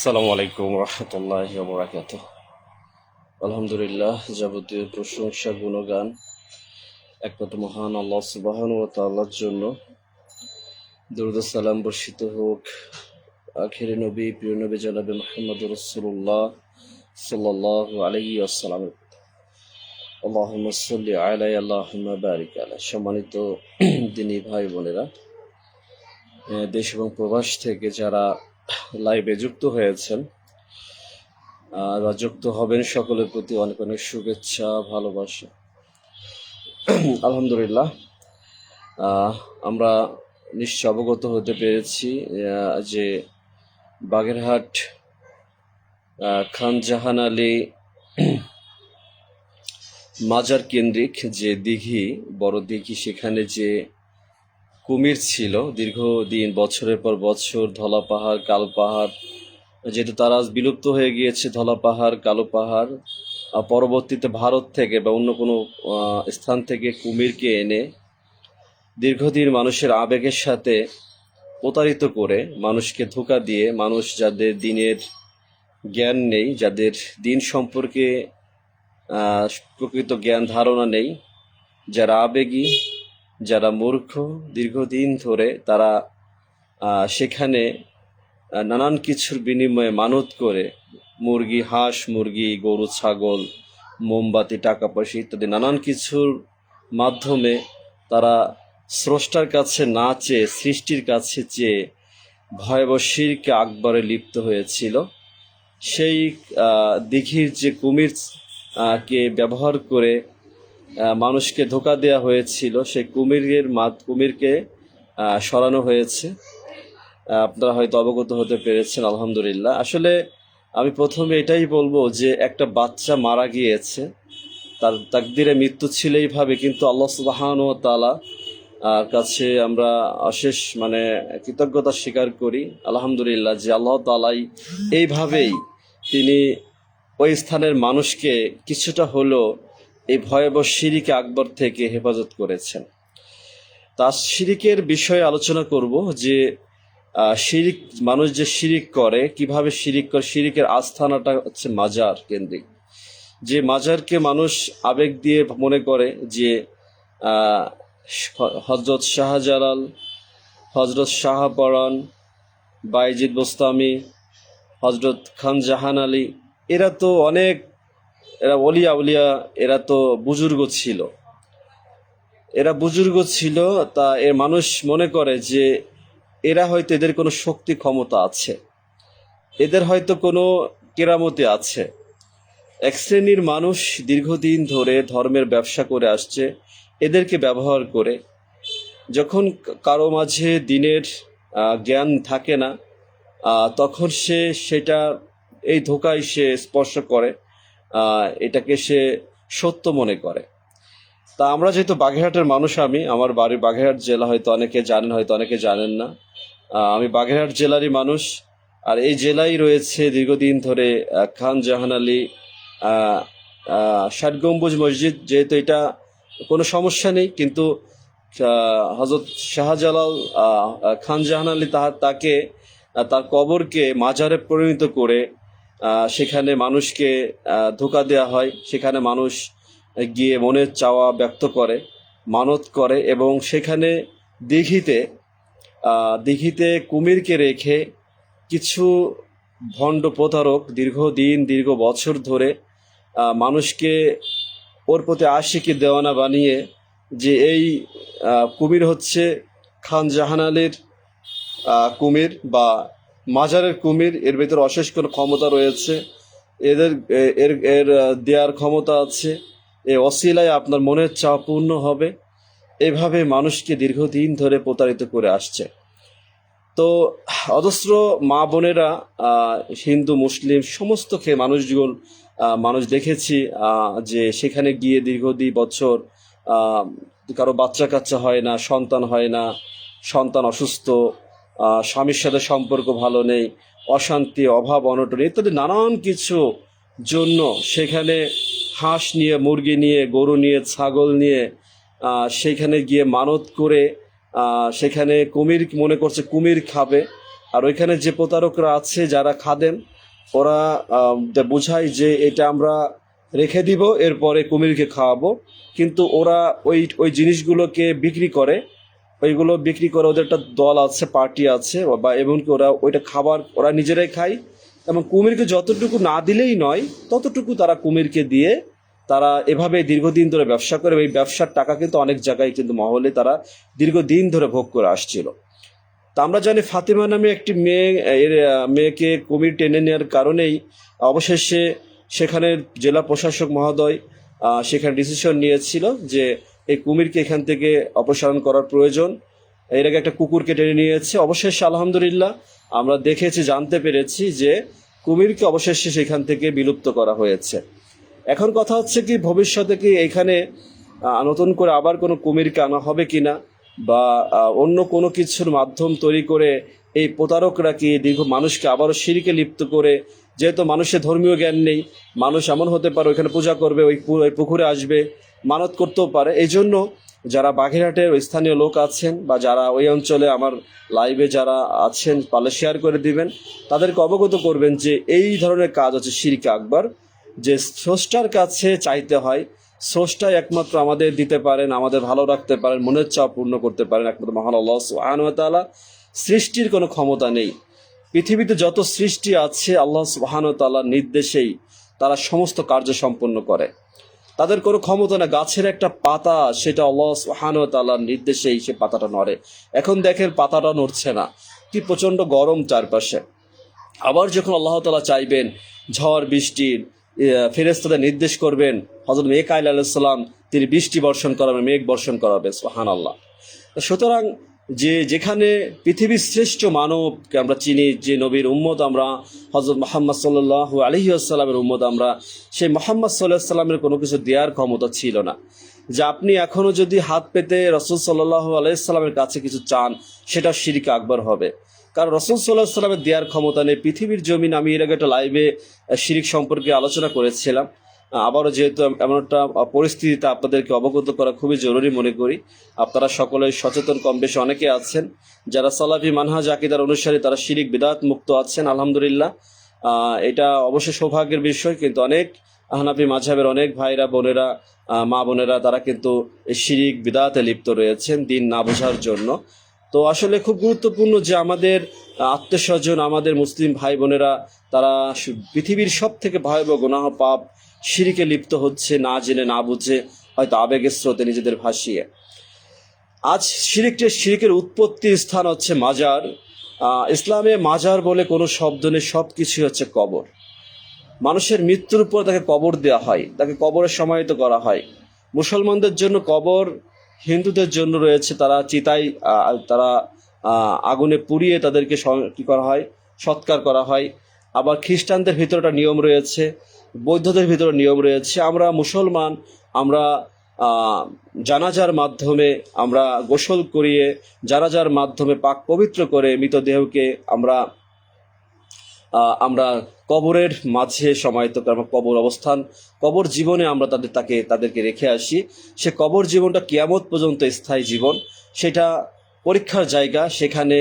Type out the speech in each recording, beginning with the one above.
আসসালামু আলাইকুম রহমতুল্লাহি ওয়া বারাকাতুহু। আলহামদুলিল্লাহ, যাবতীয় প্রশংসা গুণগান একমাত্র মহান আল্লাহ সুবহানাহু ওয়া তাআলার জন্য। দরুদ ও সালাম বর্ষিত হোক আখিরি নবী, প্রিয় নবী জনাবে মুহাম্মদুর রাসূলুল্লাহ সাল্লাল্লাহু আলাইহি ওয়াসাল্লাম। আল্লাহুম্মা সাল্লি আলাইহি আল্লাহুম্মা বারিক আলাইহি। সম্মানিত দিনী ভাই বোনেরা, দেশ এবং প্রবাস থেকে যারা লাইভে যুক্ত হয়েছেন বা যুক্ত হবেন, সকলের প্রতি অনেক অনেক শুভেচ্ছা, ভালোবাসা। আলহামদুলিল্লাহ, আমরা নিশ্চয় অবগত হতে পেরেছি যে বাগেরহাট খান জাহান আলী মাজার কেন্দ্রিক যে দিঘি, বড় দিঘি, সেখানে যে কুমির ছিল দীর্ঘদিন, বছরের পর বছর, ধলা পাহাড়, কালো পাহাড়, যেহেতু তারা আজ বিলুপ্ত হয়ে গিয়েছে, ধলা পাহাড়, কালো পাহাড়, পরবর্তীতে ভারত থেকে বা অন্য কোনো স্থান থেকে কুমিরকে এনে দীর্ঘদিন মানুষের আবেগের সাথে প্রতারিত করে, মানুষকে ধোঁকা দিয়ে, মানুষ যাদের দিনের জ্ঞান নেই, যাদের দিন সম্পর্কে প্রকৃত জ্ঞান ধারণা নেই, যারা আবেগী, যারা মূর্খ, দীর্ঘদিন ধরে তারা সেখানে নানান কিছুর বিনিময়ে মানত করে, মুরগি, হাঁস মুরগি, গরু ছাগল, মোমবাতি, টাকা পয়সা ইত্যাদি নানান কিছুর মাধ্যমে তারা স্রষ্টার কাছে না চেয়ে সৃষ্টির কাছে চেয়ে ভয়াবহ শিরকে আকবরে লিপ্ত হয়েছিল। সেই দিঘির যে কুমির কে ব্যবহার করে মানুষকে ধোঁকা দেওয়া হয়েছিল, সেই কুমিরকে সরানো হয়েছে। আপনারা হয়তো অবগত হতে পেরেছেন। আলহামদুলিল্লাহ। আসলে আমি প্রথমে এটাই বলবো যে একটা বাচ্চা মারা গিয়েছে, তার তাকদিরে মৃত্যু ছিল এইভাবে, কিন্তু আল্লাহ সুবহানাহু ওয়া তাআলা কাছে আমরা অশেষ কৃতজ্ঞতা স্বীকার করি আলহামদুলিল্লাহ যে আল্লাহ তাআলাই এইভাবেই তিনি ওই স্থানের মানুষকে কিছুটা হলো এই ভয়াবহ শিরিকে আকবর থেকে হেফাজত করেছেন। তার শিরিকের বিষয়ে আলোচনা করব যে শিরিক, মানুষ যে শিরিক করে, কিভাবে শিরিক করে। শিরিকের আস্থানাটা হচ্ছে মাজার কেন্দ্রিক। যে মাজারকে মানুষ আবেগ দিয়ে মনে করে যে হজরত শাহজালাল, হজরত শাহপরাণ, বাইজিদ বোস্তামি, হজরত খান জাহান আলী, এরা তো অনেক, এরা ওলিয়া উলিয়া, এরা তো বুজুর্গ ছিল, তা এর মানুষ মনে করে যে এরা হয়তো, এদের কোনো শক্তি ক্ষমতা আছে, এদের হয়তো কোনো কেরামতি আছে। এক শ্রেণীর মানুষ দীর্ঘদিন ধরে ধর্মের ব্যবসা করে আসছে, এদেরকে ব্যবহার করে। যখন কারো মাঝে দিনের জ্ঞান থাকে না, তখন সেটা এই ধোঁকায় সে স্পর্শ করে, এটাকে সে সত্য মনে করে। তা আমরা যেহেতু বাগেরহাটের মানুষ, আমার বাড়ি বাগেরহাট জেলা, হয়তো অনেকে জানেন, হয়তো অনেকে জানেন না। আমি বাগেরহাট জেলারই মানুষ, আর এই জেলায় রয়েছে দীর্ঘদিন ধরে খান জাহান আলী 60 গম্বুজ মসজিদ। যেহেতু এটা কোনো সমস্যা নেই, কিন্তু হজরত শাহজালাল খান জাহান আলী তাকে তার কবরকে মাজারে পরিণত করে সেখানে মানুষকে ধোঁকা দেওয়া হয়। সেখানে মানুষ গিয়ে মনের চাওয়া ব্যক্ত করে, মানত করে, এবং সেখানে দিঘিতে দিঘিতে কুমিরকে রেখে কিছু ভণ্ড প্রতারক দীর্ঘ বছর ধরে মানুষকে ওর প্রতি আশিকি দেওয়ানা বানিয়ে যে এই কুমির হচ্ছে খান জাহান আলীর কুমির বা মাজারের কুমির, এর ভেতর অশেষ কোনো ক্ষমতা রয়েছে, এদের এর এর দেওয়ার ক্ষমতা আছে, এই অসিলায় আপনার মনের চাওয়া পূর্ণ হবে। এভাবে মানুষকে দীর্ঘদিন ধরে প্রতারিত করে আসছে। তো অজস্র মা বোনেরা হিন্দু মুসলিম সমস্ত মানুষ দেখেছি যে সেখানে গিয়ে দীর্ঘদিন বছর কারো বাচ্চা কাচ্চা হয় না, সন্তান হয় না, সন্তান অসুস্থ, স্বামীর সাথে সম্পর্ক ভালো নেই, অশান্তি, অভাব, অনটন ইত্যাদি নানান কিছু জন্য সেখানে হাঁস নিয়ে, মুরগি নিয়ে, গরু নিয়ে, ছাগল নিয়ে সেখানে গিয়ে মানত করে সেখানে কুমির মনে করছে কুমির খাবে। আর ওইখানে যে প্রতারকরা আছে যারা খাদেম, ওরা বোঝায় যে এটা আমরা রেখে দিব, এরপরে কুমিরকে খাওয়াবো, কিন্তু ওরা ওই জিনিসগুলোকে বিক্রি করে। ওইগুলো বিক্রি করে ওদের একটা দল আছে, পার্টি আছে, বা এমনকি ওরা ওইটা খাবার ওরা নিজেরাই খায়, এবং কুমিরকে যতটুকু না দিলেই নয় ততটুকু তারা কুমিরকে দিয়ে তারা এভাবে দীর্ঘদিন ধরে ব্যবসা করে। এই ব্যবসার টাকা কিন্তু অনেক জায়গায় কিন্তু মহলে তারা দীর্ঘদিন ধরে ভোগ করে আসছিল। তা আমরা জানি ফাতিমা নামে একটি মেয়েকে কুমির টেনে নেওয়ার কারণেই অবশেষে সেখানে জেলা প্রশাসক মহোদয় সেখানে ডিসিশন নিয়েছিল যে এই কুমিরকে এখান থেকে অপসারণ করার প্রয়োজন। এর আগে একটা কুকুরকে টেনে নিয়েছে, অবশেষে আলহামদুলিল্লাহ আমরা দেখেছি, জানতে পেরেছি যে কুমিরকে অবশেষে সেখান থেকে বিলুপ্ত করা হয়েছে। এখন কথা হচ্ছে কি, ভবিষ্যতে কি এখানে নতুন করে আবার কোনো কুমিরকে আনা হবে কিনা, বা অন্য কোনো কিছুর মাধ্যম তৈরি করে এই প্রতারকরা কি মানুষকে আবারও শিরকে লিপ্ত করে, যেহেতু মানুষের ধর্মীয় জ্ঞান নেই, মানুষ এমন হতে পারে ওইখানে পূজা করবে, ওই পুকুরে আসবে, মানত করতেও পারে। এই জন্য যারা বাগেরহাটের স্থানীয় লোক আছেন বা যারা ওই অঞ্চলে আমার লাইভে যারা আছেন পারলে শেয়ার করে দিবেন, তাদেরকে অবগত করবেন যে এই ধরনের কাজ হচ্ছে শিরকে আকবার, যে স্রষ্টার কাছে চাইতে হয়। স্রষ্টাই একমাত্র আমাদের দিতে পারেন, আমাদের ভালো রাখতে পারেন, মনের চাওয়া পূর্ণ করতে পারেন একমাত্র মহান আল্লাহ সুবহানাহু ওয়া তাআলা। সৃষ্টির কোনো ক্ষমতা নেই। পৃথিবীতে যত সৃষ্টি আছে আল্লাহ সুবহানাহু ওয়া তাআলার নির্দেশেই তারা সমস্ত কার্য সম্পন্ন করে। তাদের কোনো ক্ষমতা না। গাছের একটা পাতা, সেটা আল্লাহ সুবহানাহু ওয়া তাআলার নির্দেশেই সে পাতাটা নড়ে। এখন দেখেন পাতাটা নড়ছে না, কি প্রচণ্ড গরম চারপাশে। আবার যখন আল্লাহ তাআলা চাইবেন ঝড় বৃষ্টির, ফেরেশতাদের নির্দেশ করবেন, হযরত মিকাঈল আলাইহিস সালাম তিনি বৃষ্টি বর্ষণ করাবেন, মেঘ বর্ষণ করাবেন, সুবহানাল্লাহ। সুতরাং যেখানে পৃথিবীর শ্রেষ্ঠ মানবকে আমরা চিনি, যে নবীর উম্মত আমরা, হযরত মুহাম্মদ সাল্লাল্লাহু আলাইহি ওয়াসাল্লামের উম্মত আমরা, সেই মুহাম্মদ সাল্লাল্লাহু আলাইহি ওয়াসাল্লামের কোনো কিছু দেওয়ার ক্ষমতা ছিল না। যে আপনি এখনও যদি হাত পেতে রাসূল সাল্লাল্লাহু আলাইহি ওয়াসাল্লামের কাছে কিছু চান, সেটা শিরক আকবার হবে। কারণ রাসূল সাল্লাল্লাহু আলাইহি ওয়াসাল্লামের দেওয়ার ক্ষমতা নেই। পৃথিবীর জমিন, আমি এর আগে একটা লাইভে শিরক সম্পর্কে আলোচনা করেছিলাম। আবারও যেহেতু এমন একটা পরিস্থিতিতে আপনাদেরকে অবগত করা খুবই জরুরি মনে করি। আপনারা সকলে সচেতন, কম বেশি অনেকে আছেন যারা সালাফি মানহাজ আকীদার অনুসারী, তারা শিরক বিদআত মুক্ত আছেন আলহামদুলিল্লাহ। এটা অবশ্যই সৌভাগ্যের বিষয়। কিন্তু অনেক হানাফি মাযহাবের অনেক ভাইরা, বোনেরা, মা বোনেরা তারা কিন্তু এই শিরক বিদআতে লিপ্ত রয়েছেন দিন না বোঝার জন্য। তো আসলে খুব গুরুত্বপূর্ণ যে আমাদের আত্মীয়স্বজন, আমাদের মুসলিম ভাই বোনেরা, তারা পৃথিবীর সব থেকে ভয়াবহ গুনাহ পাপ শিরকে লিপ্ত হচ্ছে, না জেনে না বুঝে, হয়তো আবেগের স্রোতে নিজেদের ভাসিয়ে। আজ শিরকের উৎপত্তির স্থান হচ্ছে মাজার। ইসলামে মাজার বলে কোনো শব্দ নেই, সব কিছুই হচ্ছে কবর। মানুষের মৃত্যুর পর তাকে কবর দেওয়া হয়, তাকে কবরে সমাহিত করা হয়। মুসলমানদের জন্য কবর, হিন্দুদের জন্য রয়েছে তারা চিতায়, তারা আগুনে পুড়িয়ে তাদেরকে কী করা হয়, সৎকার করা হয়। আবার খ্রিস্টানদের ভিতরে একটা নিয়ম রয়েছে, বৌদ্ধদের ভিতরে নিয়ম রয়েছে। আমরা মুসলমান, আমরা জানাজার মাধ্যমে আমরা গোসল করিয়ে, জানাজার মাধ্যমে পাক পবিত্র করে মৃতদেহকে আমরা আমরা কবরের মাঝে সমাহিত কবর অবস্থান, কবর জীবনে আমরা তাদেরকে রেখে আসি। সে কবর জীবনটা কিয়ামত পর্যন্ত স্থায়ী জীবন, সেটা পরীক্ষার জায়গা, সেখানে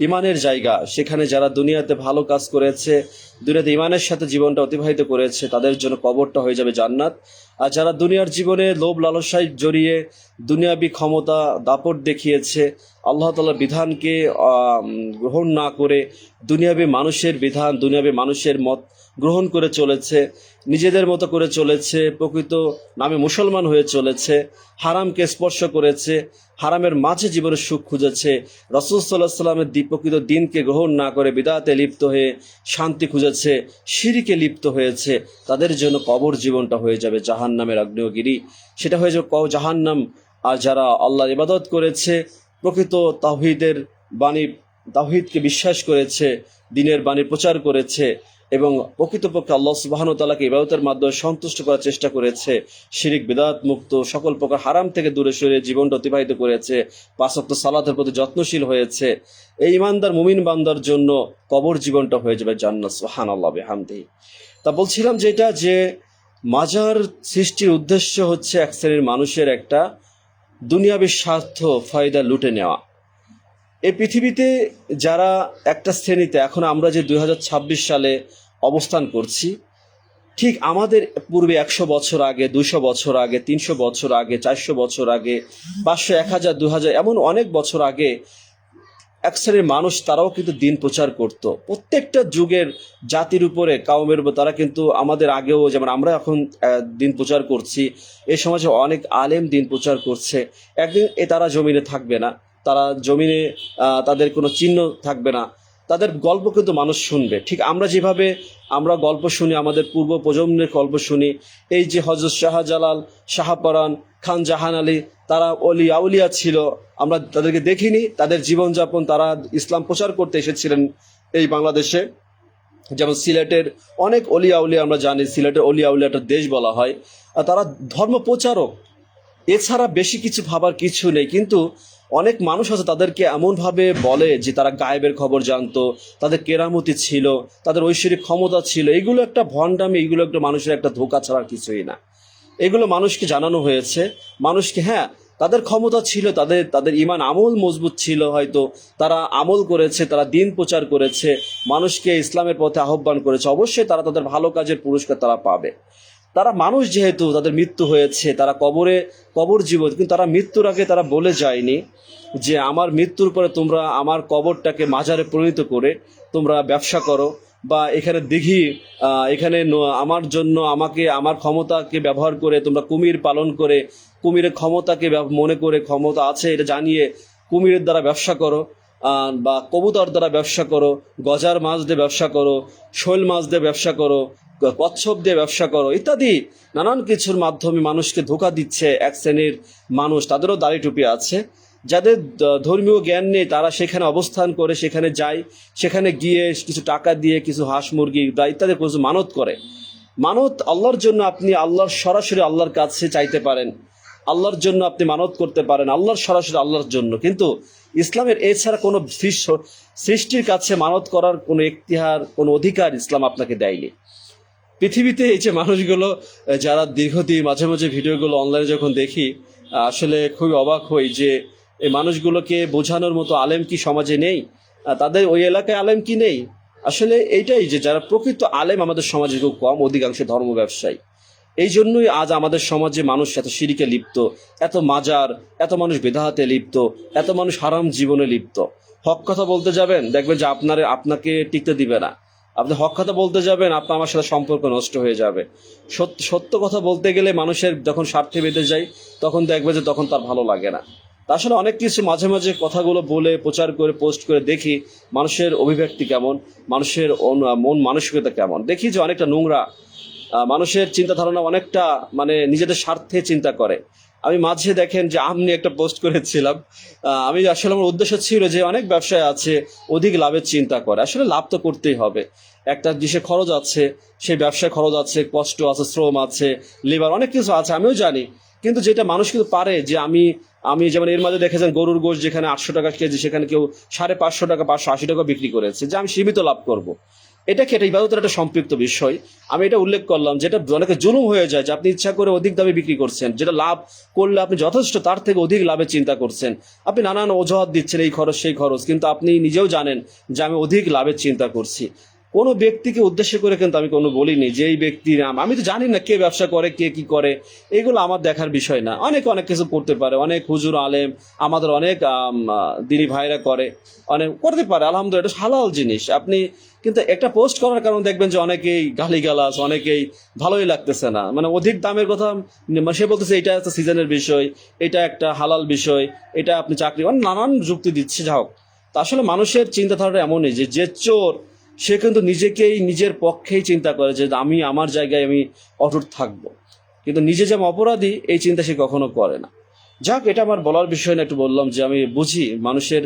ইমানের জায়গা। সেখানে যারা দুনিয়াতে ভালো কাজ করেছে, দুনিয়াতে ইমানের সাথে জীবনটা অতিবাহিত করেছে, তাদের জন্য কবরটা হয়ে যাবে জান্নাত। আর যারা দুনিয়ার জীবনে লোভ লালসায় জড়িয়ে দুনিয়াবি ক্ষমতা দাপট দেখিয়েছে, আল্লাহ তাআলার বিধানকে গ্রহণ না করে দুনিয়াবি মানুষের বিধান, দুনিয়াবি মানুষের মত গ্রহণ করে চলেছে, নিজেদের মতো করে চলেছে, প্রকৃত নামে মুসলমান হয়ে চলেছে, হারামকে স্পর্শ করেছে, হারামের মাঝে জীবনের সুখ খুঁজেছে, রাসূল সাল্লাল্লাহু আলাইহি সাল্লামের প্রকৃত দিনকে গ্রহণ না করে বিদআতে লিপ্ত হয়ে শান্তি খুঁজেছে, শিরকে লিপ্ত হয়েছে, তাদের জন্য কবর জীবনটা হয়ে যাবে জাহান্নামের আগ্নেয়গিরি, সেটা হয়ে যাবে জাহান্নাম। আর যারা আল্লাহর ইবাদত করেছে, প্রকৃত তাওহীদের বাণী, তাওহীদকে বিশ্বাস করেছে, দ্বীনের বাণী প্রচার করেছে এবং প্রকৃতপক্ষে আল্লাহ সুবহানাহু ওয়া তাআলাকে ইবাদতের মাধ্যমে সন্তুষ্ট করার চেষ্টা করেছে, শিরক বিদআত মুক্ত সকল প্রকার হারাম থেকে দূরে সরে জীবনটা অতিবাহিত করেছে, 5 ওয়াক্ত সালাতের প্রতি যত্নশীল হয়েছে, এই ইমানদার মুমিন বান্দার জন্য কবর জীবনটা হয়ে যাবে জান্নাত। সুবহানাল্লাহ বিহামদিহি। তা বলছিলাম যেটা যে মাজার সৃষ্টির উদ্দেশ্য হচ্ছে এক শ্রেণীর মানুষের একটা দুনিয়াবী স্বার্থ ফায়দা লুটে নেওয়া। এই পৃথিবীতে যারা একটা শ্রেণীতে, এখন আমরা যে 2026 সালে অবস্থান করছি, ঠিক আমাদের পূর্বে 100 বছর আগে, 200 বছর আগে, 300 বছর আগে, 400 বছর আগে, 500, 1000, 2000, এমন অনেক বছর আগে এক শ্রেণীর মানুষ, তারাও কিন্তু দিন প্রচার করত। প্রত্যেকটা যুগের জাতির উপরে, কাউমের উপর, তারা কিন্তু আমাদের আগেও, যেমন আমরা এখন দিন প্রচার করছি, এই সমাজে অনেক আলেম দিন প্রচার করছে। একদিন তারা জমিনে থাকবে না, তারা জমিনে তাদের কোনো চিহ্ন থাকবে না, তাদের গল্প কিন্তু মানুষ শুনবে। ঠিক আমরা যেভাবে আমরা গল্প শুনি, আমাদের পূর্ব প্রজন্মের গল্প শুনি, এই যে হযরত শাহজালাল, শাহপরাণ, খান জাহান আলী, তারা আউলিয়া ছিল, আমরা তাদেরকে দেখিনি, তাদের জীবনযাপন, তারা ইসলাম প্রচার করতে এসেছিলেন এই বাংলাদেশে। যেমন সিলেটের অনেক আউলিয়া আমরা জানি, সিলেটের আউলিয়া একটা দেশ বলা হয়, আর তারা ধর্ম প্রচারক, এছাড়া বেশি কিছু ভাবার কিছু নেই। কিন্তু অনেক মানুষ আছে, তাদেরকে এমনভাবে বলে যে তারা গায়েবের খবর জানতো, তাদের কেরামতি ছিল, তাদের ঐশ্বরিক ক্ষমতা ছিল। এগুলো একটা ভণ্ডামি, এগুলো একটা মানুষের একটা ধোঁকা ছাড়া কিছুই না। এগুলো মানুষকে জানানো হয়েছে, মানুষকে, হ্যাঁ তাদের ক্ষমতা ছিল, তাদের ইমান আমল মজবুত ছিল, হয়তো তারা আমল করেছে, তারা দিন প্রচার করেছে, মানুষকে ইসলামের পথে আহ্বান করেছে, অবশ্যই তারা তাদের ভালো কাজের পুরস্কার তারা পাবে। তারা মানুষ, যেহেতু তাদের মৃত্যু হয়েছে, তারা কবর জীবন, কিন্তু তারা মৃত্যুর আগে তারা বলে যায়নি যে আমার মৃত্যুর পরে তোমরা আমার কবরটাকে মাজারে পরিণত করে তোমরা ব্যবসা করো, বা এখানে দিঘি, এখানে আমার জন্য আমার ক্ষমতাকে ব্যবহার করে তোমরা কুমির পালন করে, কুমিরের ক্ষমতাকে মনে করে, ক্ষমতা আছে এটা জানিয়ে কুমিরের দ্বারা ব্যবসা করো, বা কবুতর দ্বারা ব্যবসা করো, গজার মাছ দিয়ে ব্যবসা করো, শৈল মাছ দিয়ে ব্যবসা করো, কচ্ছপ দিয়ে ব্যবসা করো, ইত্যাদি নানান কিছুর মাধ্যমে মানুষকে ধোঁকা দিচ্ছে এক শ্রেণীর মানুষ। তাদেরও দাড়ি টুপি আছে, যাদের ধর্মীয় জ্ঞান নেই, তারা সেখানে অবস্থান করে, সেখানে যায়, সেখানে গিয়ে কিছু টাকা দিয়ে কিছু হাঁস মুরগি বা ইত্যাদি কিছু মানত করে। মানত আল্লাহর জন্য, আপনি আল্লাহর সরাসরি আল্লাহর কাছে চাইতে পারেন, আল্লাহর জন্য আপনি মানত করতে পারেন, আল্লাহর সরাসরি আল্লাহর জন্য। কিন্তু ইসলামের এছাড়া কোনো সৃষ্টির কাছে মানত করার কোনো ইখতিহার, কোনো অধিকার ইসলাম আপনাকে দেয়নি। পৃথিবীতে এই যে মানুষগুলো যারা দীর্ঘদিন, মাঝে মাঝে ভিডিওগুলো অনলাইনে যখন দেখি, আসলে খুবই অবাক হই যে এই মানুষগুলোকে বোঝানোর মতো আলেম কি সমাজে নেই, তাদের ওই এলাকায় আলেম কি নেই। আসলে এইটাই যে যারা প্রকৃত আলেম আমাদের সমাজে খুব কম, অধিকাংশ ধর্ম ব্যবসায়ী। এই জন্যই আজ আমাদের সমাজে মানুষ এত শিরকে লিপ্ত, এত মাজার, এত মানুষ বিদআতে লিপ্ত, এত মানুষ হারাম জীবনে লিপ্ত। হক কথা বলতে যাবেন, দেখবেন যে আপনাকে টিকতে দিবে না। আপনি হক কথা বলতে যাবেন, আমার সাথে সম্পর্ক নষ্ট হয়ে যাবে। সত্য কথা বলতে গেলে মানুষের যখন স্বার্থে বেঁধে যায়, তখন দেখবে যে তখন তার ভালো লাগে না। আসলে অনেক কিছু মাঝে মাঝে কথাগুলো বলে, প্রচার করে, পোস্ট করে দেখি মানুষের অভিব্যক্তি কেমন, মানুষের মন মানসিকতা কেমন, দেখি যে অনেকটা নোংরা, মানুষের চিন্তা ধারণা অনেকটা মানে নিজেদের স্বার্থে চিন্তা করে। আমি মাঝে দেখেন যে আমি একটা পোস্ট করেছিলাম, আমি আসলে আমার উদ্দেশ্য ছিল যে অনেক ব্যবসায় আছে অধিক লাভের চিন্তা করে, আসলে লাভ তো করতেই হবে, একটা দেশে খরচ আছে, সেই ব্যবসায় খরচ আছে, কষ্ট আছে, শ্রম আছে, লেবার, অনেক কিছু আছে, আমিও জানি। কিন্তু যেটা মানুষ কিন্তু পারে যে আমি যেমন এর মাঝে দেখেছেন গরুর গোশত যেখানে 800 টাকা কেজি, সেখানে কেউ 550 টাকা, 580 টাকা বিক্রি করেছে, যে আমি সীমিত লাভ করব। এটা ইবাদতের একটা সম্পৃক্ত বিষয়। আমি এটা উল্লেখ করলাম, যেটা অনেকে জুলুম হয়ে যায়, যে আপনি ইচ্ছা করে অধিক দামে বিক্রি করছেন, যেটা লাভ করলে আপনি যথেষ্ট তার থেকে অধিক লাভের চিন্তা করছেন। আপনি নানান অজুহাত দিচ্ছেন, এই খরচ সেই খরচ, কিন্তু আপনি নিজেও জানেন যে আমি অধিক লাভের চিন্তা করছি। কোনো ব্যক্তিকে উদ্দেশ্য করে কিন্তু আমি কোনো বলিনি যে এই ব্যক্তির আমি তো জানি না কে ব্যবসা করে, কে কি করে, এগুলো আমার দেখার বিষয় না। অনেকে অনেক কিছু করতে পারে, অনেক হুজুর আলেম আমাদের অনেক দিনী ভাইরা করে, অনেক করতে পারে, আলহামদুলিল্লাহ, এটা হালাল জিনিস। আপনি কিন্তু একটা পোস্ট করার কারণে দেখবেন যে অনেকেই গালিগালাজ, অনেকেই ভালোই লাগতেছে না, মানে অধিক দামের কথা সে বলতেছে এটা একটা সিজনের বিষয়, এটা একটা হালাল বিষয়, এটা আপনি চাকরি, মানে নানান যুক্তি দিচ্ছে। যা হোক, তা আসলে মানুষের চিন্তাধারাটা এমনই যে চোর সে কিন্তু নিজেকেই নিজের পক্ষেই চিন্তা করে যে আমি আমার জায়গায় আমি অটুট থাকবো, কিন্তু নিজে যেমন অপরাধী এই চিন্তা সে কখনো করে না। যাক, এটা আমার বলার বিষয় না, একটু বললাম যে আমি বুঝি মানুষের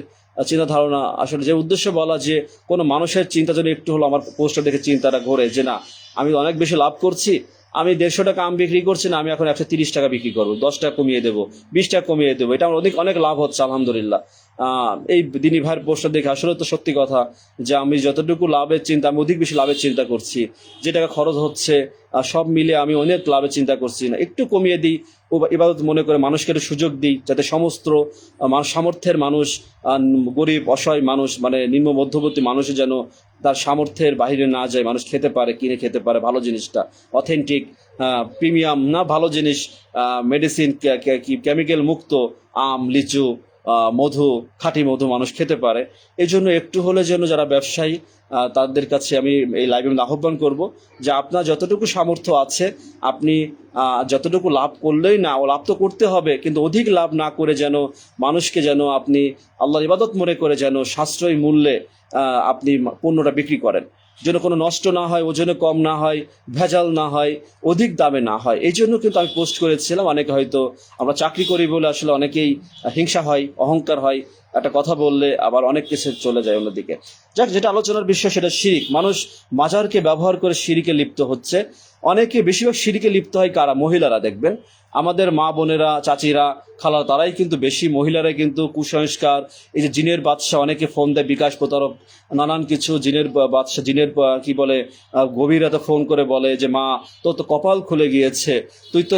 চিন্তা ধারণা। আসলে যে উদ্দেশ্য বলা যে কোনো মানুষের চিন্তা যদি একটু হলো আমার পোস্টার দেখে চিন্তাটা ঘোরে যে না আমি অনেক বেশি লাভ করছি, আমি 150 টাকা আম বিক্রি করছি না, আমি এখন 130 টাকা বিক্রি করবো, 10 টাকা কমিয়ে দেবো, 20 টাকা কমিয়ে দেবো, এটা আমার অনেক অনেক লাভ হচ্ছে আলহামদুলিল্লাহ। এই দিনী ভাইয়ের পোস্টার দেখে আসলে তো সত্যি কথা যে আমি যতটুকু লাভের চিন্তা, আমি অধিক বেশি লাভের চিন্তা করছি, যে টাকা খরচ হচ্ছে সব মিলে আমি অনেক লাভের চিন্তা করছি না, একটু কমিয়ে দিই, ইবাদত মনে করে মানুষকে একটু সুযোগ দিই, যাতে সমস্ত সামর্থ্যের মানুষ, গরিব অসহায় মানুষ, মানে নিম্ন মধ্যবর্তী মানুষ যেন তার সামর্থ্যের বাইরে না যায়, মানুষ খেতে পারে, কিনে খেতে পারে ভালো জিনিসটা, অথেন্টিক প্রিমিয়াম না ভালো জিনিস, মেডিসিন কেমিক্যাল মুক্ত আম, লিচু, মধু, খাঁটি মধু মানুষ খেতে পারে। এই জন্য একটু হলে যেন যারা ব্যবসায়ী তাদের কাছে আমি এই লাইভে আহ্বান করব যে আপনার যতটুকু সামর্থ্য আছে আপনি যতটুকু লাভ করলেই না, ও লাভ তো করতে হবে, কিন্তু অধিক লাভ না করে যেন মানুষকে যেন আপনি আল্লাহর ইবাদত মনে করে যেন সাশ্রয়ী মূল্যে আপনি পণ্যটা বিক্রি করেন, যেন কোনো নষ্ট না হয়, ওজনে কম না হয়, ভেজাল না হয়, অধিক দামে না হয়। এই জন্য কিন্তু আমি পোস্ট করেছিলাম। অনেকে হয়তো আমরা চাকরি করি বলে আসলে অনেকেই হিংসা হয়, অহংকার হয়, একটা কথা বললে আবার অনেক কিছু চলে যায় অন্যদিকে। যাক, যেটা আলোচনার বিষয় সেটা শিরিক। মানুষ মাজারকে ব্যবহার করে শিরিকে লিপ্ত হচ্ছে। অনেকে বেশিরভাগ শিরিকে লিপ্ত হয় কারা? মহিলারা। দেখবেন আমাদের মা বোনেরা, চাচিরা, খালা, তারাই কিন্তু বেশি, মহিলারাই কিন্তু কুসংস্কার, এই যে জিনের বাদশা, অনেকে ফোন দেয়, বিকাশ প্রতারক, নানান কিছু জিনের বাদশা, জিনের কি বলে গভীর রাতে ফোন করে বলে যে মা তোর তো কপাল খুলে গিয়েছে, তুই তো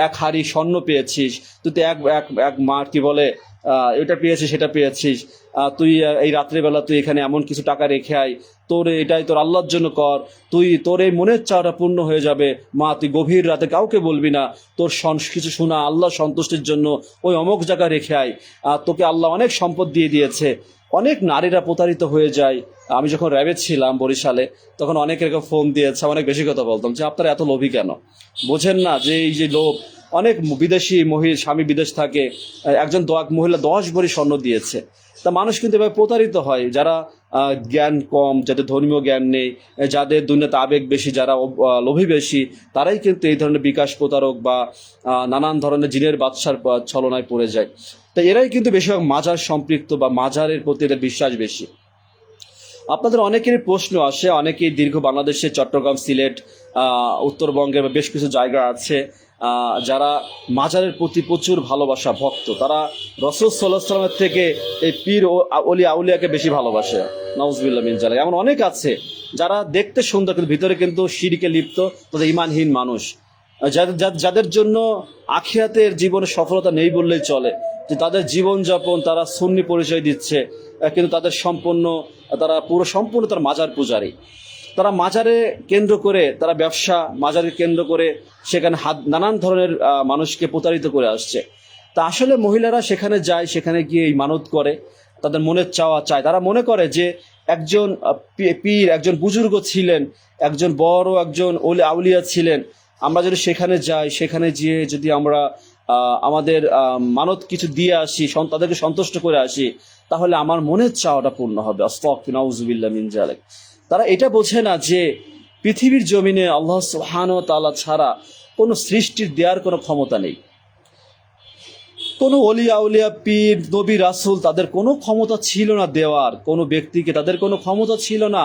এক হাড়ি স্বর্ণ পেয়েছিস, তুই তো এক মা কি বলে এটা পেয়েছিস, সেটা পেয়েছিস, তুই এই রাত্রেবেলা তুই এখানে এমন কিছু টাকা রেখে আয়, তোর এটাই তোর আল্লাহর জন্য কর, তোর এই মনের চাওয়াটা পূর্ণ হয়ে যাবে, মা তুই গভীর রাতে কাউকে বলবি না, তোর কিছু শোনা আল্লাহ সন্তুষ্টির জন্য ওই অমুক জায়গায় রেখে আয়, তোকে আল্লাহ অনেক সম্পদ দিয়ে দিয়েছে। অনেক নারীরা প্রতারিত হয়ে যায়। আমি যখন র্যাবে ছিলাম বরিশালে, তখন অনেক এরকম ফোন দিয়েছে, অনেক বেশি কথা বলতাম যে আপনারা এত লোভী কেন, বোঝেন না যে এই যে লোভ। অনেক বিদেশি স্বামী বিদেশ থাকে, একজন মহিলা 10 ভরি স্বর্ণ দিয়েছে। তা মানুষ কিন্তু এভাবে প্রতারিত হয়, যারা জ্ঞান কম, যাদের ধর্মীয় জ্ঞান নেই, যাদের দুনিয়াতে আবেগ বেশি, যারা লোভী বেশি, তারাই কিন্তু এই ধরনের বিকাশ প্রতারক বা নানান ধরনের জিনের বাদশার ছলনায় পড়ে যায়। তো এরাই কিন্তু বেশিরভাগ মাজার সম্পৃক্ত বা মাজারের প্রতি এদের বিশ্বাস বেশি। আপনাদের অনেকেরই প্রশ্ন আসে, অনেকেই দীর্ঘ বাংলাদেশে চট্টগ্রাম, সিলেট, উত্তরবঙ্গের বেশ কিছু জায়গা আছে যারা মাজারের প্রতি প্রচুর ভালোবাসা, ভক্ত, তারা রাসূল সাল্লাল্লাহু আলাইহি ওয়াসাল্লামের থেকে এই পীর ও অলি আউলিয়াকে বেশি ভালোবাসে। নাউজুবিল্লাহ মিন জালিক। এমন অনেক আছে যারা দেখতে সুন্দর কিন্তু ভিতরে কিন্তু শিরকে লিপ্ত, তাদের ঈমানহীন মানুষ, যাদের জন্য আখিরাতের জীবনে সফলতা নেই বললেই চলে, যে তাদের জীবনযাপন তারা সুন্নি পরিচয় দিচ্ছে, কিন্তু তাদের সম্পূর্ণ তারা মাজার পূজারী। তারা মাজারে কেন্দ্র করে তারা ব্যবসা, মাজারে কেন্দ্র করে সেখানে নানান ধরনের মানুষকে প্রতারিত করে আসছে। তা আসলে মহিলারা সেখানে যায়, সেখানে গিয়ে এই মানত করে, তাদের মনের চাওয়া চায়। তারা মনে করে যে একজন পীর, একজন বুজুর্গ ছিলেন, একজন বড় একজন আউলিয়া ছিলেন, আমরা যদি সেখানে যাই, সেখানে গিয়ে যদি আমরা আমাদের মানত কিছু দিয়ে আসি, তাদেরকে সন্তুষ্ট করে আসি, তাহলে আমার মনের চাওয়াটা পূর্ণ হবে। আস্তাগফিরুল্লাহ, নাউজুবিল্লাহ মিন জালিক। তারা এটা বোঝে না যে পৃথিবীর জমিনে আল্লাহ সুবহানাহু ওয়া তাআলা ছাড়া কোনো সৃষ্টির দেওয়ার কোনো ক্ষমতা নেই। কোনো অলি আউলিয়া, পীর, নবী, রাসূল, তাদের কোনো ক্ষমতা ছিল না দেওয়ার, কোনো ব্যক্তিকে তাদের কোনো ক্ষমতা ছিল না।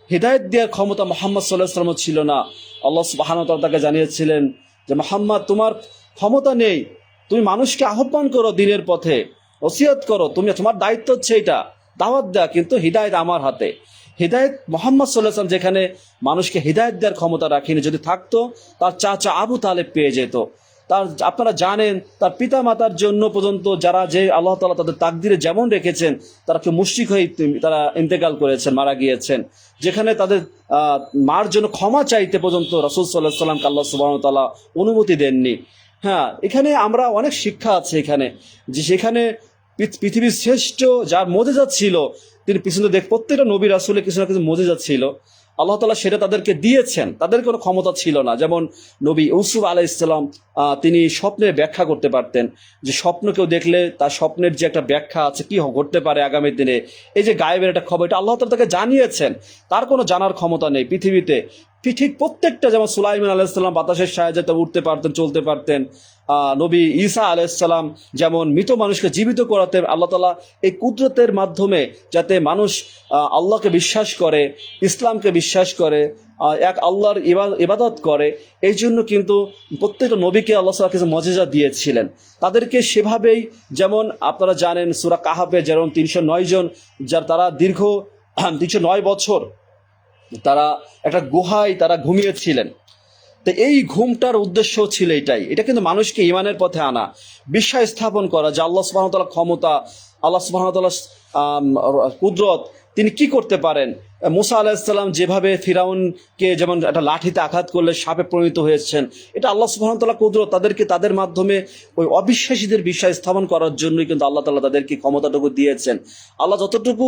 হিদায়াত দেওয়ার ক্ষমতা মুহাম্মদ সাল্লাল্লাহু আলাইহি ওয়াসাল্লামের ছিল না। আল্লাহ সুবহানাহু ওয়া তাআলা তাকে জানিয়েছিলেন যে মুহাম্মদ, তোমার ক্ষমতা নেই, তুমি মানুষকে আহ্বান করো দ্বীনের পথে, ওসিয়ত করো, তোমার দায়িত্ব হচ্ছে এটা, দাওয়াত দেওয়া, কিন্তু হিদায়াত আমার হাতে। হিদায়ত মোহাম্মদ সাল্লাল্লাহু আলাইহি ওয়াসাল্লাম যেখানে মানুষকে হিদায়ত দেওয়ার ক্ষমতা রাখেনি, যদি থাকতো তার চাচা আবু তালেব পেয়ে যেত। তার আপনারা জানেন তার পিতা মাতার জন্য পর্যন্ত যারা যে আল্লাহ তাআলা তাদের তাকদিরে যেমন রেখেছেন, তারা কেউ মুশরিক হয়ে তারা ইন্তেকাল করেছেন, মারা গিয়েছেন, যেখানে তাদের মার জন্য ক্ষমা চাইতে পর্যন্ত রাসূল সাল্লাল্লাহু আলাইহি ওয়াসাল্লামকে আল্লাহ সুবহানাহু ওয়া তাআলা অনুমতি দেননি। হ্যাঁ, এখানে আমরা অনেক শিক্ষা আছে এখানে, যে সেখানে পৃথিবীর শ্রেষ্ঠ যার মোজেজা ছিল, তিনি পিছনে প্রত্যেকটা নবী রাসূলের কিছু না কিছু মোজেজা ছিল, আল্লাহ তাআলা সেটা তাদেরকে দিয়েছেন। তাদের কোনো ক্ষমতা ছিল না। যেমন নবী ইউসুফ আলাইহিস সালাম, তিনি স্বপ্নের ব্যাখ্যা করতে পারতেন, যে স্বপ্ন কেউ দেখলে তার স্বপ্নের যে একটা ব্যাখ্যা আছে, কি ঘটতে পারে আগামী দিনে, এই যে গায়েবের একটা খবর, এটা আল্লাহ তাআলা তাকে জানিয়েছেন। তার কোনো জানার ক্ষমতা নেই পৃথিবীতে। ঠিক প্রত্যেকটা, যেমন সুলাইমান আলাইহিস সালাম বাতাসের সাহায্যে উঠতে পারতেন, চলতে পারতেন। নবী ঈসা আলাইহিস সালাম যেমন মৃত মানুষকে জীবিত করাতেন। আল্লাহ তাআলা এই কুদরতের মাধ্যমে যাতে মানুষ আল্লাহকে বিশ্বাস করে, ইসলামকে বিশ্বাস করে, এক আল্লাহর ইবাদত করে, এই জন্য কিন্তু প্রত্যেকটা নবীকে আল্লাহ তাআলা কিছু মুজিজা দিয়েছিলেন। তাদেরকে সেভাবেই, যেমন আপনারা জানেন সূরা কাহাফে যেমন ৩০৯ জন, যার তারা দীর্ঘ ৩০৯ বছর তারা একটা গুহায় তারা ঘুমিয়েছিলেন। তো এই ঘুমটার উদ্দেশ্য ছিল এটাই, এটা কিন্তু মানুষকে ঈমানের পথে আনা, বিশ্বাস স্থাপন করা যে আল্লাহ সুবহানাহু ওয়া তাআলা ক্ষমতা, আল্লাহ সুবহানাহু ওয়া তাআলা কুদরত, তিনি কি করতে পারেন। মুসা আলাইহিস সালাম যেভাবে ফিরাউনকে যেমন একটা লাঠিতে আঘাত করলে সাপে পরিণত হয়েছেন, এটা আল্লাহ সুবহানাহু ওয়া তাআলা কুদরত। তাদেরকে তাদের মাধ্যমে ওই অবিশ্বাসীদের বিশ্বাস স্থাপন করার জন্যই কিন্তু আল্লাহ তাআলা তাদেরকে ক্ষমতাটুকু দিয়েছেন। আল্লাহ যতটুকু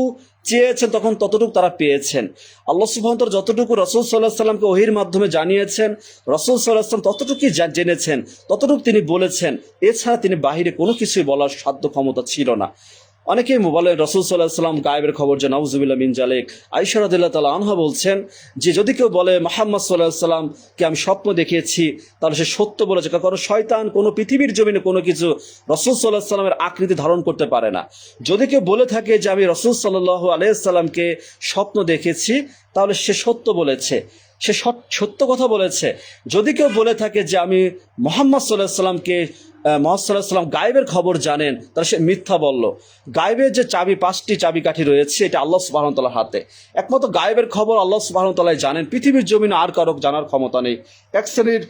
চেয়েছেন তখন ততটুকু তারা পেয়েছেন। আল্লাহ সুবহানাহু ওয়া তাআলা যতটুকু রাসূল সাল্লাল্লাহু আলাইহি ওয়াসাল্লামকে ওহীর মাধ্যমে জানিয়েছেন, রাসূল সাল্লাল্লাহু আলাইহি ওয়াসাল্লাম ততটুকুই জেনেছেন, ততটুকু তিনি বলেছেন। এছাড়া তিনি বাহিরে কোনো কিছুই বলার সাধ্য ক্ষমতা ছিল না। অনেকেই বলে রাসূল সাল্লাল্লাহু আলাইহি ওয়াসাল্লাম গায়েবের খবর, যে নাউযুবিল্লাহ মিন জালিক। আয়েশা রাদিয়াল্লাহু তাআলা আনহা বলছেন যে যদি কেউ বলে মুহাম্মদ সাল্লাল্লাহু আলাইহি ওয়াসাল্লামকে আমি স্বপ্ন দেখিয়েছি, তাহলে সে সত্য বলেছে। কারণ শয়তান কোনো পৃথিবীর জমিনে কোনো কিছু রাসূল সাল্লাল্লাহু আলাইহি ওয়াসাল্লামের আকৃতি ধারণ করতে পারে না। যদি কেউ বলে থাকে যে আমি রাসূল সাল্লাল্লাহু আলাইহি ওয়াসাল্লামকে স্বপ্ন দেখেছি, তাহলে সে সত্য বলেছে, সে সত্য কথা বলেছে। যদি কেউ বলে থাকে যে আমি মুহাম্মদ সাল্লাল্লাহু আলাইহি ওয়াসাল্লামকে মুহাম্মদ সাল্লাল্লাহু আলাইহি ওয়াসাল্লাম গায়েবের খবর জানেন, তাহলে সে মিথ্যা বলল। গায়েবের যে চাবি, ৫টি চাবিকাঠি রয়েছে, এটা আল্লাহ সুবহানাহু ওয়া তাআলার হাতে। একমাত্র গায়েবের খবর আল্লাহ সুবহানাহু ওয়া তাআলাই জানেন, পৃথিবীর জমিনে আর কারো জানার ক্ষমতা নেই। এক শ্রেণীর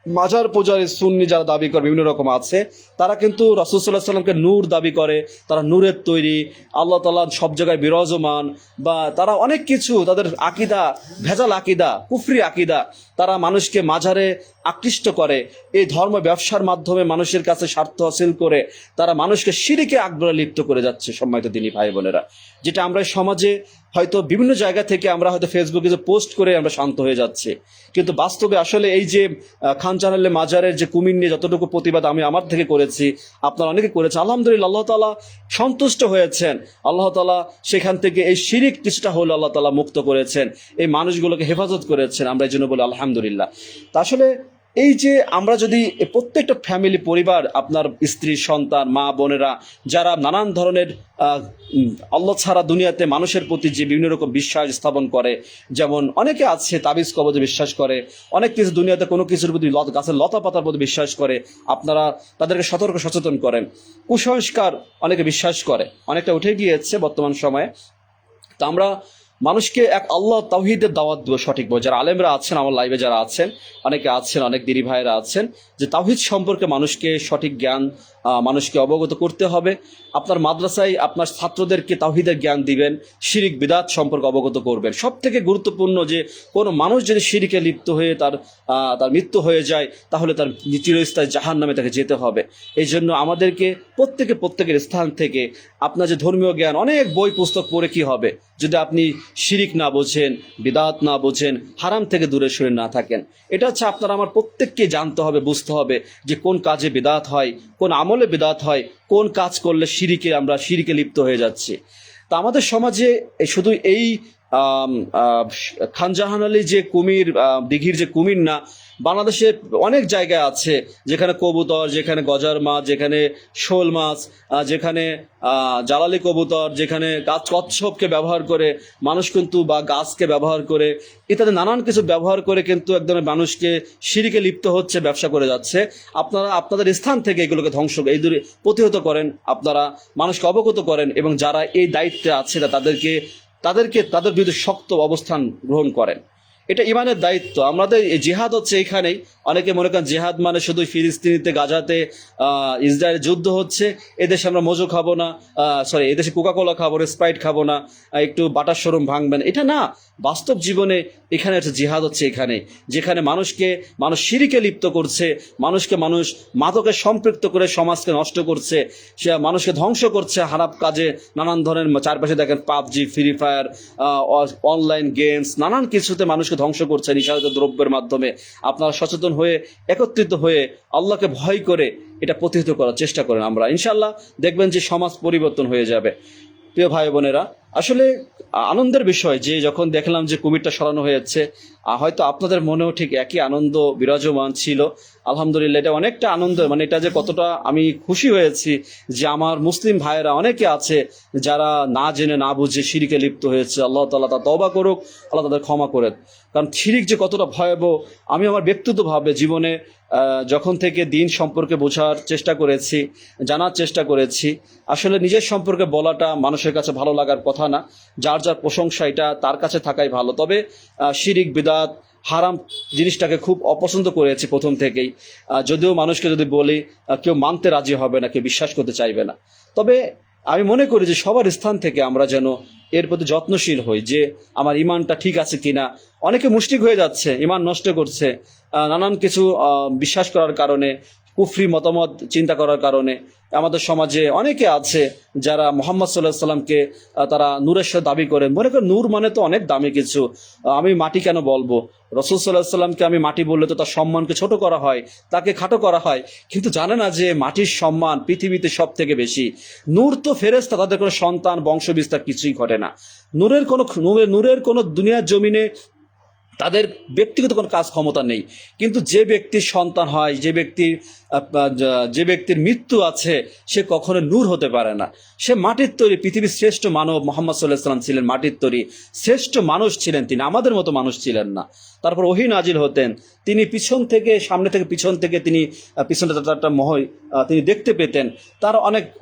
মাজার পূজারী সুন্নি যারা দাবি করে, বিভিন্ন রকম আছে, তারা কিন্তু রাসূল সাল্লাল্লাহু আলাইহি ওয়াসাল্লামকে নূর দাবি করে, তারা নূরের তৈরি, আল্লাহ তাআলা সব জায়গায় বিরাজমান, বা তারা অনেক কিছু, তাদের আকীদা ভেজাল আকীদা, কুফরি আকীদা, তারা মানুষকে মাজারে আকৃষ্ট করে। এই ধর্ম ব্যবসার মাধ্যমে মানুষের কাছে স্বার্থ হাসিল করে তারা মানুষকে শিরকে আকবরে লিপ্ত করে যাচ্ছে। সম্মানিত দিনী ভাই বোনেরা, যেটা আমরা সমাজে হয়তো বিভিন্ন জায়গা থেকে আমরা হয়তো ফেসবুকে যে পোস্ট করে আমরা শান্ত হয়ে যাচ্ছি, কিন্তু বাস্তবে আসলে এই যে খান জাহানের মাজারের যে কুমির নিয়ে যতটুকু প্রতিবাদ আমি আমার থেকে করেছি, আপনারা অনেকে করেছেন, আলহামদুলিল্লাহ আল্লাহ তাআলা সন্তুষ্ট হয়েছেন। আল্লাহ তাআলা সেখান থেকে এই শিরিক কিছুটা হলো আল্লাহ তাআলা মুক্ত করেছেন, এই মানুষগুলোকে হেফাজত করেছেন। আমরা এই জন্য বলি আলহামদুলিল্লাহ। তা আসলে এই যে আমরা যদি প্রত্যেকটা ফ্যামিলি, পরিবার, আপনার স্ত্রী, সন্তান, মা বোনেরা, যারা নানান ধরনের আল্লাহ ছাড়া দুনিয়াতে মানুষের প্রতি যে বিভিন্ন রকম বিশ্বাস স্থাপন করে, যেমন অনেকে আছে তাবিজ কবজে বিশ্বাস করে, অনেক কিছু দুনিয়াতে কোনো কিছুর প্রতি, গাছের লতা পাতার প্রতি বিশ্বাস করে, আপনারা তাদেরকে সতর্ক সচেতন করেন। কুসংস্কার অনেকে বিশ্বাস করে, অনেকটা উঠে গিয়েছে বর্তমান সময়ে। তা আমরা মানুষকে এক আল্লাহ তাওহীদের দাওয়াত দেব সঠিকভাবে। যারা আলেমরা আছেন, আমার লাইভে যারা আছেন, অনেকে আছেন, অনেক দিনী ভাইয়েরা আছেন, যে তাওহীদ সম্পর্কে মানুষকে সঠিক জ্ঞান মানুষকে অবগত করতে হবে। আপনার মাদ্রাসায় আপনার ছাত্রদেরকে তাওহীদের জ্ঞান দিবেন, শিরিক বিদআত সম্পর্কে অবগত করবেন। সব থেকে গুরুত্বপূর্ণ যে কোনো মানুষ যদি শিরিকে লিপ্ত হয়ে তার মৃত্যু হয়ে যায়, তাহলে তার চিরস্থায়ী জাহান্নামে তাকে যেতে হবে। এই জন্য আমাদেরকে প্রত্যেকের স্থান থেকে আপনার যে ধর্মীয় জ্ঞান, অনেক বই পুস্তক পড়ে কি হবে যদি আপনি শিরিক না বোঝেন, বিদআত না বোঝেন, হারাম থেকে দূরে সরে না থাকেন। এটা হচ্ছে আপনার আমার প্রত্যেককে জানতে হবে, বুঝতে হবে যে কোন কাজে বিদআত হয়, কোন আমলে বিদআত হয়, কোন কাজ করলে আমরা শিরিকে লিপ্ত হয়ে যাচ্ছি। তা আমাদের সমাজে শুধু এই খান জাহান আলী যে কুমির, দিঘির যে কুমির না, বাংলাদেশে অনেক জায়গায় আছে যেখানে কবুতর, যেখানে গজার মাছ, যেখানে শোল মাছ, যেখানে জালালি কবুতর, যেখানে কচ্ছপকে ব্যবহার করে মানুষ কিন্তু, বা গাছকে ব্যবহার করে, ইত্যাদি নানান কিছু ব্যবহার করে কিন্তু একদম মানুষকে শিরিকে লিপ্ত হচ্ছে, ব্যবসা করে যাচ্ছে। আপনারা আপনাদের স্থান থেকে এগুলোকে প্রতিহত করেন, আপনারা মানুষকে অবগত করেন, এবং যারা এই দায়িত্বে আছে তাদেরকে তাদের বিরুদ্ধে শক্ত অবস্থান গ্রহণ করেন। এটা ইমানের দায়িত্ব। আমাদের এই জিহাদ হচ্ছে এখানেই। অনেকে মনে করেন জিহাদ মানে শুধু ফিলিস্তিনিতে, গাজাতে, ইসরায়েলের যুদ্ধ হচ্ছে, এদেশে আমরা মজু খাবো না, সরি, এদেশে কোকাকোলা খাবো না, স্প্রাইট খাবো না, একটু বাটার শোরুম ভাঙবেন, এটা না। বাস্তব জীবনে এখানে হচ্ছে জিহাদ হচ্ছে এখানে, যেখানে মানুষ শিরিকে লিপ্ত করছে, মানুষ মাদকে সম্পৃক্ত করে সমাজকে নষ্ট করছে, সে মানুষকে ধ্বংস করছে খারাপ কাজে, নানান ধরনের চারপাশে দেখেন PUBG, free fire, online games, নানান কিছুতে মানুষকে ধ্বংস করছে নিষিদ্ধ দ্রব্যের মাধ্যমে। আপনারা সচেতন হয়ে, একত্রিত হয়ে, আল্লাহকে ভয় করে এটা প্রতিহত করার চেষ্টা করেন। আমরা ইনশাল্লাহ দেখবেন যে সমাজ পরিবর্তন হয়ে যাবে। প্রিয় ভাই বোনেরা, আসলে আনন্দের বিষয় যে যখন দেখলাম যে কুমিরটা সরানো হয়েছে, হয়তো আপনাদের মনেও ঠিক একই আনন্দ বিরাজমান ছিল। আলহামদুলিল্লাহ, এটা অনেকটা আনন্দ, মানে এটা যে কতটা আমি খুশি হয়েছি যে আমার মুসলিম ভাইয়েরা অনেকে আছে যারা না জেনে না বুঝে শিরিকে লিপ্ত হয়েছে। আল্লাহ তাআলা তা তওবা করুক, আল্লাহ তাদের ক্ষমা করেন। কারণ শিরিক যে কতটা ভয়াবহ, আমি আমার ব্যক্তিগতভাবে জীবনে যখন থেকে দিন সম্পর্কে বোঝার চেষ্টা করেছি, জানার চেষ্টা করেছি, আসলে নিজের সম্পর্কে বলাটা মানুষের কাছে ভালো লাগার কথা না। যার যার প্রশংসা এটা তার কাছে থাকাই ভালো। তবে শিরিক, বিদআত, হারাম জিনিসটাকে খুব অপছন্দ করেছি প্রথম থেকেই। যদিও মানুষকে যদি বলি, কেউ মানতে রাজি হবে না, কেউ বিশ্বাস করতে চাইবে না। তবে আমি মনে করি যে সবার স্থান থেকে আমরা যেন এর প্রতি যত্নশীল হই যে আমার ইমানটা ঠিক আছে কিনা। অনেকে মুশরিক হয়ে যাচ্ছে, ইমান নষ্ট করছে নানান কিছু বিশ্বাস করার কারণে, কুফরি মতামত চিন্তা করার কারণে। আমাদের সমাজে অনেকে আছে যারা মোহাম্মদ সাল্লাল্লাহু আলাইহি সাল্লামকে তারা নূরের সাথে দাবি করে, মনে করেন নূর মানে তো অনেক দামি কিছু, আমি মাটি কেন বলবো? রাসূল সাল্লাল্লাহু আলাইহি সাল্লামকে আমি মাটি বললে তো তার সম্মানকে ছোট করা হয়, তাকে খাটো করা হয়। কিন্তু জানে না যে মাটির সম্মান পৃথিবীতে সব থেকে বেশি। নূর তো ফেরেশতা, তাদের কোনো সন্তান বংশ বিস্তার কিছুই ঘটে না। নূরের কোনো দুনিয়ার জমিনে তাদের ব্যক্তিগত কোনো কাজ ক্ষমতা নেই। কিন্তু যে ব্যক্তির সন্তান হয়, যে ব্যক্তির মৃত্যু আছে, সে কখনো নূর হতে পারে না। সে মাটির তৈরি। পৃথিবীর শ্রেষ্ঠ মানব মোহাম্মদ সাল্লাল্লাহু আলাইহি সাল্লাম ছিলেন মাটির তৈরি, শ্রেষ্ঠ মানুষ ছিলেন তিনি, আমাদের মতো মানুষ ছিলেন না। তারপর ওহী নাজিল হতেন, তিনি সামনে থেকে পিছন থেকে তিনি পিছনে একটা মহল তিনি দেখতে পেতেন। তার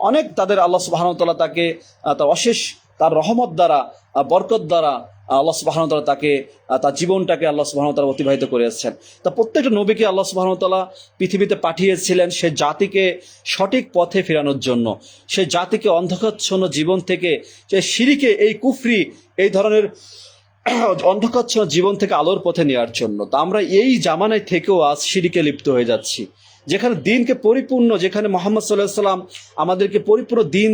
অনেক তাদের আল্লাহ সুবহানাহু ওয়া তাআলা তাকে তার অশেষ তার রহমত দ্বারা, বরকত দ্বারা আল্লাহ সুবহানাহু ওয়া তাআলা তাকে তার জীবনটাকে আল্লাহ সুবহানাহু ওয়া তাআলা অতিবাহিত করেছেন। তা প্রত্যেকটা নবীকে আল্লাহ সুবহানাহু ওয়া তাআলা পৃথিবীতে পাঠিয়েছিলেন সে জাতিকে সঠিক পথে ফেরানোর জন্য, সে জাতিকে অন্ধকারচ্ছন্ন জীবন থেকে, সে শিরিকে, এই কুফরি, এই ধরনের অন্ধকারচ্ছন্ন জীবন থেকে আলোর পথে নেওয়ার জন্য। তা আমরা এই জামানায় থেকেও আজ শিরিকে লিপ্ত হয়ে যাচ্ছি, যেখানে দিনকে পরিপূর্ণ, যেখানে মুহাম্মদ সাল্লাল্লাহু আলাইহি সাল্লাম আমাদেরকে পরিপূর্ণ দিন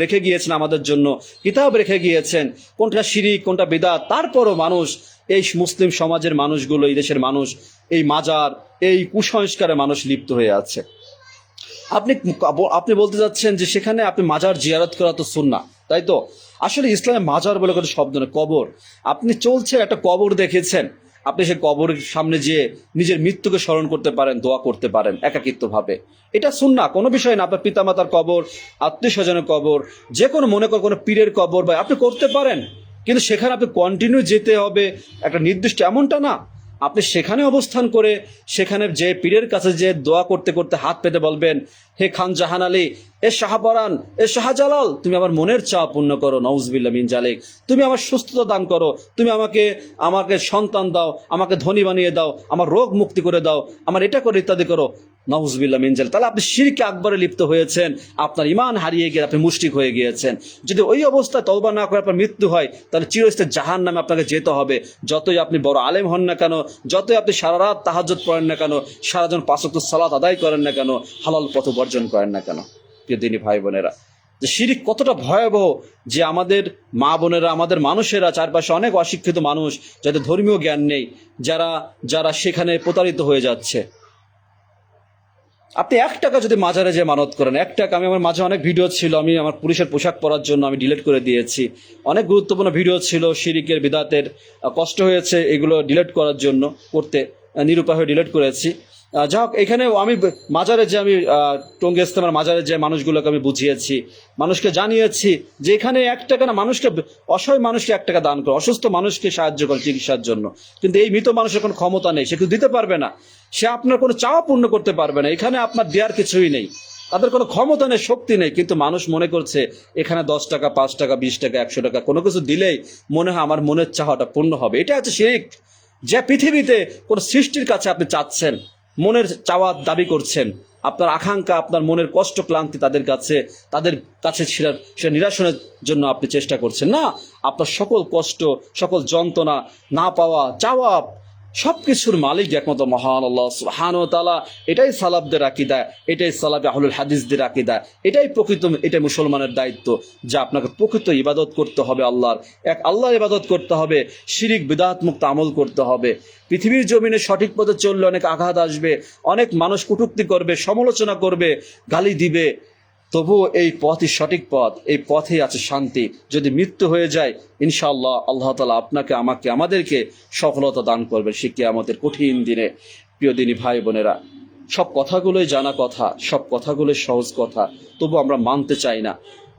রেখে গিয়েছেন আমাদের জন্য, কিতাব রেখে গিয়েছেন, কোনটা শিরিক কোনটা বিদআত। তারপরও মানুষ, এই মুসলিম সমাজের মানুষগুলো, এই দেশের মানুষ এই মাজার, এই কুসংস্কারে মানুষ লিপ্ত হয়ে আছে। আপনি বলতে যাচ্ছেন যে সেখানে আপনি মাজার জিয়ারত করা তো সুন্নাহ, তাই তো? আসলে ইসলামে মাজার বলে কোনো শব্দ নেই, কবর। আপনি চলছে একটা কবর দেখেছেন, আপনি সেই কবরের সামনে যেয়ে নিজের মৃত্যুকে স্মরণ করতে পারেন, দোয়া করতে পারেন একাকিত্বভাবে। এটা সুন্নাহ, কোনো বিষয় না। আপনার পিতামাতার কবর, আত্মীয় স্বজনের কবর, যে কোনো মনে করেন কোনো পীরের কবর বা আপনি করতে পারেন, কিন্তু সেখানে আপনি কন্টিনিউ যেতে হবে একটা নির্দিষ্ট, এমনটা না। আপনি সেখানে অবস্থান করে সেখানে যে পীরের কাছে যে দোয়া করতে করতে হাত পেতে বলবেন, হে খান জাহান আলী, এ শাহপরান, এ শাহজালাল, তুমি আমার মনের চাওয়া পূর্ণ করো, নাউজুবিল্লাহ মিন জালিক, তুমি আমার সুস্থতা দান করো, তুমি আমাকে সন্তান দাও, আমাকে ধনী বানিয়ে দাও, আমার রোগ মুক্তি করে দাও, আমার এটা করো, ইত্যাদি করো, নাউজুবিল্লাহ মিন জালিক। তাহলে আপনি শিরকে আকবরে লিপ্ত হয়েছেন, আপনার ঈমান হারিয়ে গিয়ে আপনি মুশরিক হয়ে গিয়েছেন। যদি ওই অবস্থায় তওবা না করে আপনার মৃত্যু হয়, তাহলে চিরস্থায়ী জাহান্নামে আপনাকে যেতে হবে। যতই আপনি বড় আলেম হন না কেন, যতই আপনি সারা রাত তাহাজ্জুদ পড়েন না কেন, সারাজন 5 ওয়াক্ত সালাত আদায় করেন না কেন, হালাল পথ বর্জন করেন না কেন। প্রিয় দিনী ভাই বোনেরা, যে শিরিক কতটা ভয়াবহ, যে আমাদের মা বোনেরা, আমাদের মানুষেরা, চারপাশে অনেক অশিক্ষিত মানুষ যাদের ধর্মীয় জ্ঞান নেই, যারা সেখানে প্রতারিত হয়ে যাচ্ছে। আপনি 1 টাকা যদি মাজারে যে মানত করেন, 1 টাকা, আমি আমার মাঝে অনেক ভিডিও ছিল, আমি আমার পুলিশের পোশাক পরার জন্য আমি ডিলিট করে দিয়েছি। অনেক গুরুত্বপূর্ণ ভিডিও ছিল শিরিকের, বিদআতের, কষ্ট হয়েছে এগুলো ডিলিট করার জন্য, করতে নিরুপায় হয়ে ডিলিট করেছি। যাই হোক, এখানে আমি মাজারে যে আমি টঙ্গী ইস্তেমার মাজারে যে মানুষগুলোকে আমি বুঝিয়েছি, মানুষকে জানিয়েছি যে এখানে 1 টাকা না, মানুষকে, অসহায় মানুষকে 1 টাকা দান করো, অসুস্থ মানুষকে সাহায্য করো চিকিৎসার জন্য। কিন্তু এই মৃত মানুষের কোনো ক্ষমতা নেই, সে কিছু দিতে পারবে না, সে আপনার কোনো চাওয়া পূর্ণ করতে পারবে না, এখানে আপনার দেওয়ার কিছুই নেই। তাদের কোনো ক্ষমতা নেই, শক্তি নেই, কিন্তু মানুষ মনে করছে এখানে 10 টাকা, 5 টাকা, 20 টাকা, 100 টাকা কোনো কিছু দিলেই মনে হয় আমার মনের চাওয়াটা পূর্ণ হবে। এটা হচ্ছে শিরক। যে পৃথিবীতে কোন সৃষ্টির কাছে আপনি চাচ্ছেন, মনের চাওয়া দাবি করছেন, আপনার আকাঙ্ক্ষা, আপনার মনের কষ্ট ক্লান্তি তাদের কাছে সেটা নিরাসনের জন্য আপনি চেষ্টা করছেন না, আপনার সকল কষ্ট, সকল যন্ত্রণা, না পাওয়া, চাওয়া, সবকিছুর মালিক একমাত্র মহান আল্লাহ সুবহানাহু ওয়া তাআলা। এটাই সালাফদের আকীদা, এটাই সালাফে আহলুল হাদিসদের আকীদা, এটাই প্রকৃত, এটাই মুসলমানের দায়িত্ব যে আপনাকে প্রকৃত ইবাদত করতে হবে আল্লাহর, এক আল্লাহর ইবাদত করতে হবে, শিরিক বিদআত মুক্ত আমল করতে হবে। পৃথিবীর জমিনে সঠিক পথে চললে অনেক আঘাত আসবে, অনেক মানুষ কটূক্তি করবে, সমালোচনা করবে, গালি দিবে, তবুও এই পথই সঠিক পথ, এই পথেই আছে শান্তি। যদি মৃত্যু হয়ে যায় ইনশাআল্লাহ আল্লাহ তাআলা আপনাকে, আমাকে, আমাদেরকে সফলতা দান করবেন সে কিয়ামতের কঠিন দিনে। প্রিয় দিনী ভাই বোনেরা, সব কথাগুলোই জানা কথা, সব কথাগুলোই সহজ কথা, তবু আমরা মানতে চাই না।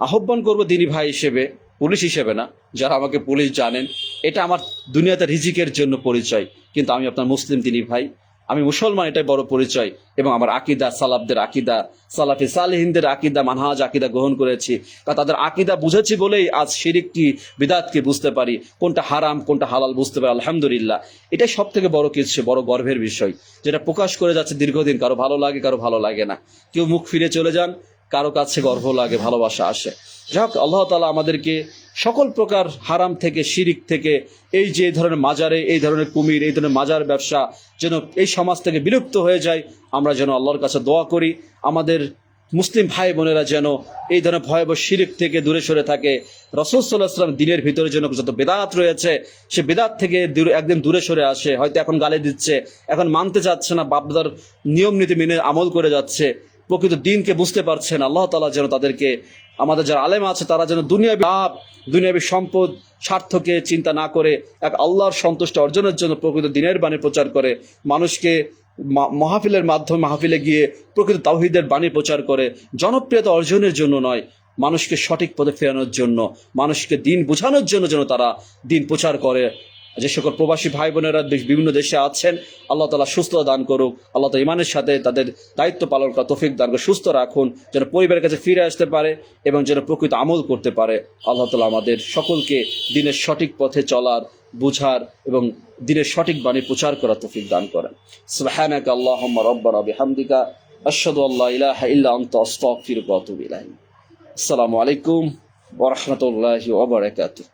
আহ্বান করব দিনী ভাই হিসেবে, পুলিশ হিসেবে না, যারা আমাকে পুলিশ জানেন, এটা আমার দুনিয়াতে রিজিকের জন্য পরিচয়, কিন্তু আমি আপনার মুসলিম দিনী ভাই, আমি মুসলমান, এটাই বড় পরিচয়। এবং আমার আকীদা সালাফদের আকীদা, সালাফে সালেহিনদের আকীদা, মানহাজ আকীদা গ্রহণ করেছি। কারণ তাদের আকীদা বুঝেছি বলেই আজ শিরিক কি বিদআত কি বুঝতে পারি, কোনটা হারাম কোনটা হালাল বুঝতে পারি, আলহামদুলিল্লাহ। এটাই সব থেকে বড় কিছু, বড় গর্বের বিষয়, যেটা প্রকাশ করে যাচ্ছে দীর্ঘদিন। কারো ভালো লাগে, কারো ভালো লাগে না, কেউ মুখ ফিরে চলে যান, কারো কাছে গর্ব লাগে, ভালোবাসা আসে। যাই হোক, আল্লাহ তাআলা আমাদেরকে সকল প্রকার হারাম থেকে, শিরিক থেকে, এই যে ধরনের মাজারে, এই ধরনের কুমির, এই ধরনের মাজার ব্যবসা যেন এই সমাজ থেকে বিলুপ্ত হয়ে যায়, আমরা যেন আল্লাহর কাছে দোয়া করি। আমাদের মুসলিম ভাই বোনেরা যেন এই ধরনের ভয়াবহ শিরিক থেকে দূরে সরে থাকে। রাসূল সাল্লাল্লাহু আলাইহি ওয়াসাল্লাম দিনের ভিতরে যেন যত বেদাত রয়েছে, সে বেদাত থেকে একদিন দূরে সরে আসে। হয়তো এখন গালি দিচ্ছে, এখন মানতে চাচ্ছে না, বাপদাদার নিয়ম নীতি মেনে আমল করে যাচ্ছে, প্রকৃত দিনকে বুঝতে পারছেন। আল্লাহ তাআলা যেন তাদেরকে, আমাদের যারা আলেম আছে, তারা যেন দুনিয়াবী সম্পদ, স্বার্থকে চিন্তা না করে এক আল্লাহর সন্তুষ্ট অর্জনের জন্য প্রকৃত দিনের বাণী প্রচার করে, মানুষকে মাহফিলের মাধ্যমে মাহফিলে গিয়ে প্রকৃত তাওহীদের বাণী প্রচার করে, জনপ্রিয়তা অর্জনের জন্য নয়, মানুষকে সঠিক পথে ফেরানোর জন্য, মানুষকে দিন বোঝানোর জন্য যেন তারা দিন প্রচার করে। যে সকল প্রবাসী ভাই বোনেরা বিভিন্ন দেশে আছেন, আল্লাহ তাআলা সুস্থতা দান করুক, আল্লাহ তাআলা ইমানের সাথে তাদের দায়িত্ব পালন করার তৌফিক দান করে সুস্থ রাখুন, যেন পরিবারের কাছে ফিরে আসতে পারে এবং যেন প্রকৃত আমল করতে পারে। আল্লাহ তাআলা আমাদের সকলকে দিনের সঠিক পথে চলার, বুঝার এবং দিনের সঠিক বাণী প্রচার করার তৌফিক দান করেন। সুবহানাকা আল্লাহুম্মা রাব্বানা বিহামদিকা আশহাদু আল্লা ইলাহা ইল্লা আনতা আস্তাগফিরুকা ওয়া আতুবু ইলাইক। আসসালামু আলাইকুম ওয়া রাহমাতুল্লাহি ওয়া বারাকাতুহু।